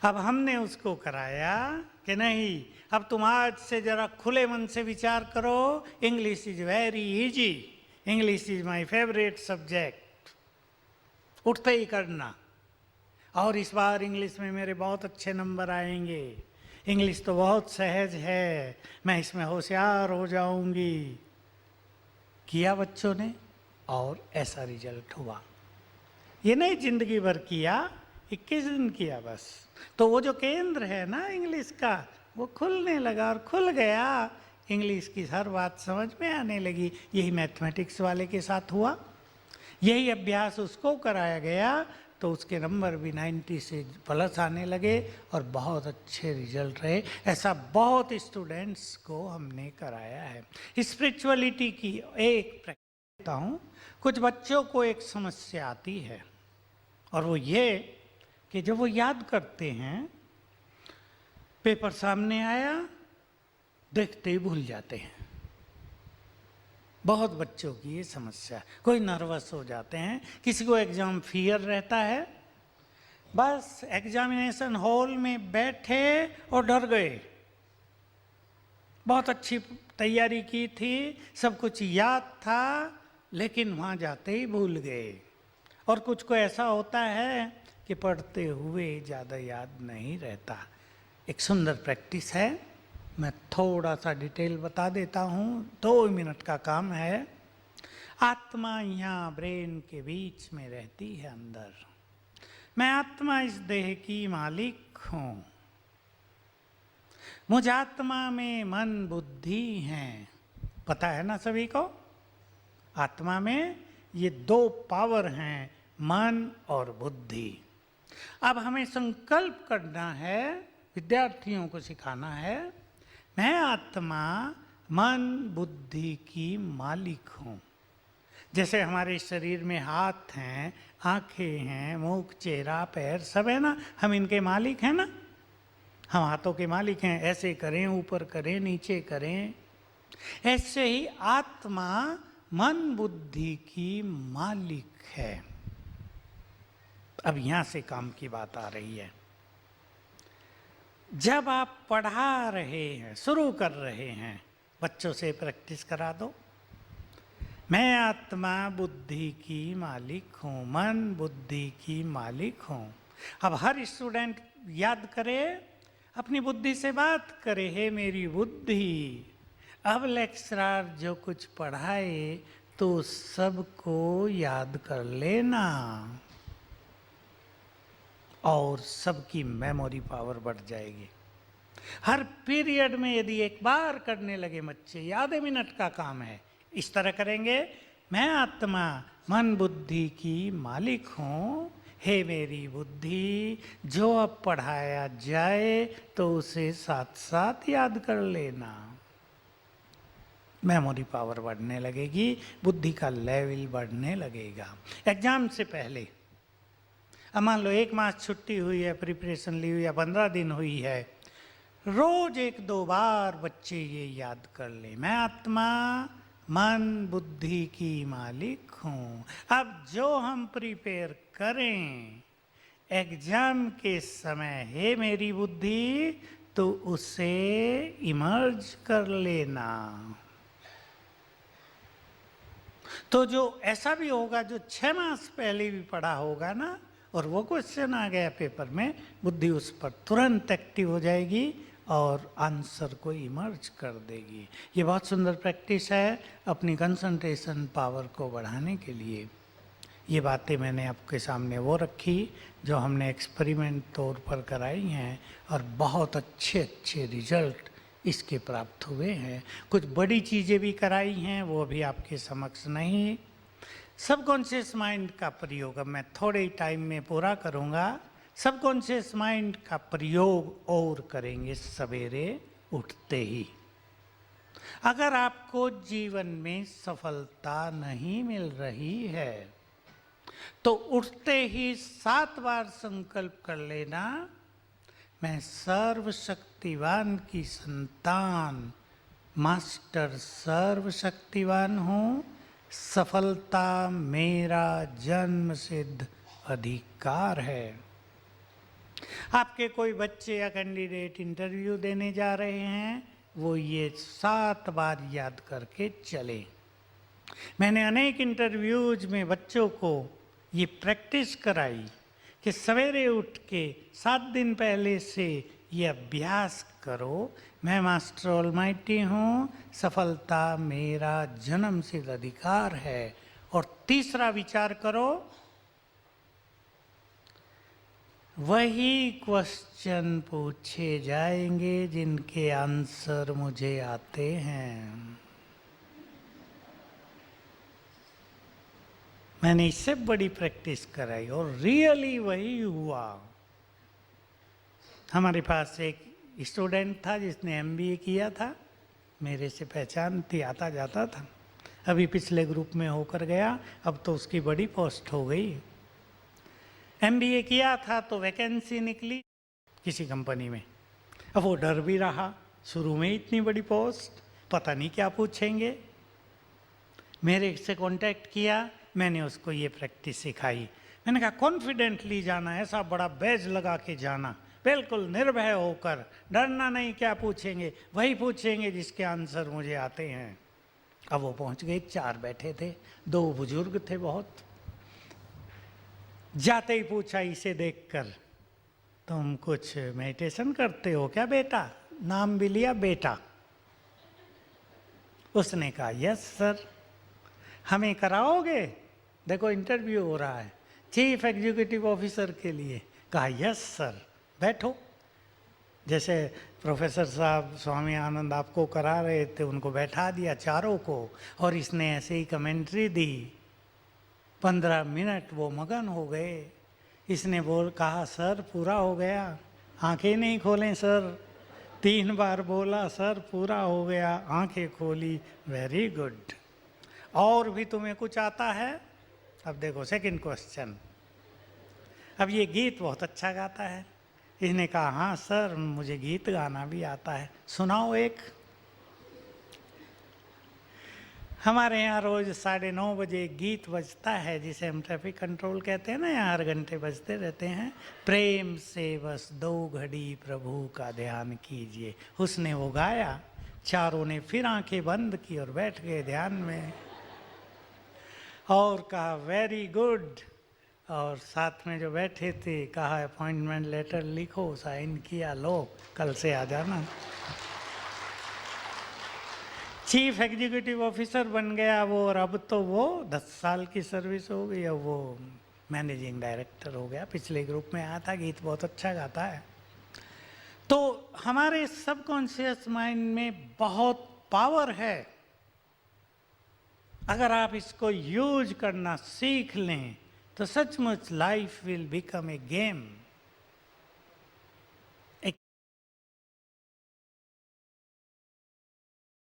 अब हमने उसको कराया कि नहीं, अब तुम आज से जरा खुले मन से विचार करो, English is very easy, English is my favourite subject, उठते ही करना। और इस बार इंग्लिश में मेरे बहुत अच्छे नंबर आएंगे, इंग्लिश तो बहुत सहज है, मैं इसमें होशियार हो जाऊंगी। किया बच्चों ने और ऐसा रिजल्ट हुआ। ये नहीं जिंदगी भर किया, 21 दिन किया बस, तो वो जो केंद्र है ना इंग्लिश का, वो खुलने लगा और खुल गया। इंग्लिश की हर बात समझ में आने लगी। यही मैथमेटिक्स वाले के साथ हुआ, यही अभ्यास उसको कराया गया, तो उसके नंबर भी 90 से प्लस आने लगे और बहुत अच्छे रिजल्ट रहे। ऐसा बहुत स्टूडेंट्स को हमने कराया है। स्पिरिचुअलिटी की एक प्रैक्टिस हूँ। कुछ बच्चों को एक समस्या आती है और वो ये कि जब वो याद करते हैं, पेपर सामने आया, देखते ही भूल जाते हैं। बहुत बच्चों की ये समस्या। कोई नर्वस हो जाते हैं, किसी को एग्जाम फियर रहता है, बस एग्जामिनेशन हॉल में बैठे और डर गए। बहुत अच्छी तैयारी की थी, सब कुछ याद था, लेकिन वहाँ जाते ही भूल गए। और कुछ को ऐसा होता है कि पढ़ते हुए ज़्यादा याद नहीं रहता। एक सुंदर प्रैक्टिस है, मैं थोड़ा सा डिटेल बता देता हूँ, 2 मिनट का काम है। आत्मा यहाँ ब्रेन के बीच में रहती है अंदर। मैं आत्मा इस देह की मालिक हूँ। मुझ आत्मा में मन बुद्धि है, पता है ना सभी को? आत्मा में ये 2 पावर हैं, मन और बुद्धि। अब हमें संकल्प करना है, विद्यार्थियों को सिखाना है, मैं आत्मा मन बुद्धि की मालिक हूँ। जैसे हमारे शरीर में हाथ हैं, आंखें हैं, मुख, चेहरा, पैर सब है ना, हम इनके मालिक हैं ना। हम हाथों के मालिक हैं, ऐसे करें, ऊपर करें, नीचे करें। ऐसे ही आत्मा मन बुद्धि की मालिक है। अब यहां से काम की बात आ रही है। जब आप पढ़ा रहे हैं, शुरू कर रहे हैं, बच्चों से प्रैक्टिस करा दो, मैं आत्मा बुद्धि की मालिक हूँ, मन बुद्धि की मालिक हूँ। अब हर स्टूडेंट याद करे, अपनी बुद्धि से बात करे, हे मेरी बुद्धि। अब लेक्चरर जो कुछ पढ़ाए तो सबको याद कर लेना और सबकी मेमोरी पावर बढ़ जाएगी। हर पीरियड में यदि एक बार करने लगे बच्चे, आधे मिनट का काम है, इस तरह करेंगे, मैं आत्मा मन बुद्धि की मालिक हूँ, हे मेरी बुद्धि, जो अब पढ़ाया जाए तो उसे साथ साथ याद कर लेना। मेमोरी पावर बढ़ने लगेगी, बुद्धि का लेवल बढ़ने लगेगा। एग्जाम से पहले अब मान लो 1 मास छुट्टी हुई है, प्रिपरेशन ली हुई है, 15 दिन हुई है, रोज 1-2 बार बच्चे ये याद कर ले, मैं आत्मा मन बुद्धि की मालिक हूँ। अब जो हम प्रिपेयर करें एग्जाम के समय, हे मेरी बुद्धि, तो उसे इमर्ज कर लेना। तो जो ऐसा भी होगा जो 6 मास पहले भी पढ़ा होगा ना, और वो क्वेश्चन आ गया पेपर में, बुद्धि उस पर तुरंत एक्टिव हो जाएगी और आंसर को इमर्ज कर देगी। ये बहुत सुंदर प्रैक्टिस है अपनी कंसंट्रेशन पावर को बढ़ाने के लिए। ये बातें मैंने आपके सामने वो रखी जो हमने एक्सपेरिमेंट तौर पर कराई हैं और बहुत अच्छे अच्छे रिजल्ट इसके प्राप्त हुए हैं। कुछ बड़ी चीज़ें भी कराई हैं, वो अभी आपके समक्ष नहीं। सबकॉन्शियस माइंड का प्रयोग अब मैं थोड़े ही टाइम में पूरा करूँगा। सबकॉन्शियस माइंड का प्रयोग और करेंगे सवेरे उठते ही। अगर आपको जीवन में सफलता नहीं मिल रही है तो उठते ही 7 बार संकल्प कर लेना, मैं सर्वशक्तिवान की संतान, मास्टर सर्वशक्तिवान हूँ, सफलता मेरा जन्म सिद्ध अधिकार है। आपके कोई बच्चे या कैंडिडेट इंटरव्यू देने जा रहे हैं, वो ये 7 बार याद करके चले। मैंने अनेक इंटरव्यूज में बच्चों को ये प्रैक्टिस कराई कि सवेरे उठ के 7 दिन पहले से ये अभ्यास करो, मैं मास्टर ऑलमाइटी हूँ, सफलता मेरा जन्मसिद्ध अधिकार है। और तीसरा विचार करो, वही क्वेश्चन पूछे जाएंगे जिनके आंसर मुझे आते हैं। मैंने इससे बड़ी प्रैक्टिस कराई और रियली वही हुआ। हमारे पास एक स्टूडेंट था जिसने एमबीए किया था, मेरे से पहचान थी, आता जाता था, अभी पिछले ग्रुप में होकर गया, अब तो उसकी बड़ी पोस्ट हो गई। एमबीए किया था तो वैकेंसी निकली किसी कंपनी में, अब वो डर भी रहा, शुरू में इतनी बड़ी पोस्ट, पता नहीं क्या पूछेंगे। मेरे से कांटेक्ट किया, मैंने उसको ये प्रैक्टिस सिखाई। मैंने कहा कॉन्फिडेंटली जाना, ऐसा बड़ा बैज लगा के जाना, बिल्कुल निर्भय होकर, डरना नहीं, क्या पूछेंगे वही पूछेंगे जिसके आंसर मुझे आते हैं। अब वो पहुंच गए, 4 बैठे थे, 2 बुजुर्ग थे बहुत। जाते ही पूछा इसे देखकर, तुम कुछ मेडिटेशन करते हो क्या बेटा? नाम भी लिया बेटा। उसने कहा यस सर। हमें कराओगे? देखो इंटरव्यू हो रहा है चीफ एग्जीक्यूटिव ऑफिसर के लिए। कहा यस सर, बैठो। जैसे प्रोफेसर साहब स्वामी आनंद आपको करा रहे थे, उनको बैठा दिया चारों को, और इसने ऐसे ही कमेंट्री दी। 15 मिनट वो मगन हो गए। इसने कहा सर पूरा हो गया। आंखें नहीं खोलें सर। 3 बार बोला सर पूरा हो गया, आंखें खोली, वेरी गुड। और भी तुम्हें कुछ आता है? अब देखो सेकंड क्वेश्चन। अब ये गीत बहुत अच्छा गाता है। इसने कहा हाँ सर मुझे गीत गाना भी आता है, सुनाओ एक। हमारे यहाँ रोज 9:30 बजे गीत बजता है जिसे हम ट्रैफिक कंट्रोल कहते हैं ना, यहाँ हर घंटे बजते रहते हैं। प्रेम से बस 2 घड़ी प्रभु का ध्यान कीजिए। उसने वो गाया, चारों ने फिर आंखें बंद की और बैठ गए ध्यान में, और कहा वेरी गुड। और साथ में जो बैठे थे कहा अपॉइंटमेंट लेटर लिखो, साइन किया, लो कल से आ जाना। चीफ एग्जीक्यूटिव ऑफिसर बन गया वो, और अब तो वो 10 साल की सर्विस हो गई, अब वो मैनेजिंग डायरेक्टर हो गया। पिछले ग्रुप में आया था, गीत बहुत अच्छा गाता है। तो हमारे सबकॉन्शियस माइंड में बहुत पावर है। अगर आप इसको यूज करना सीख लें तो सचमुच life will become a game.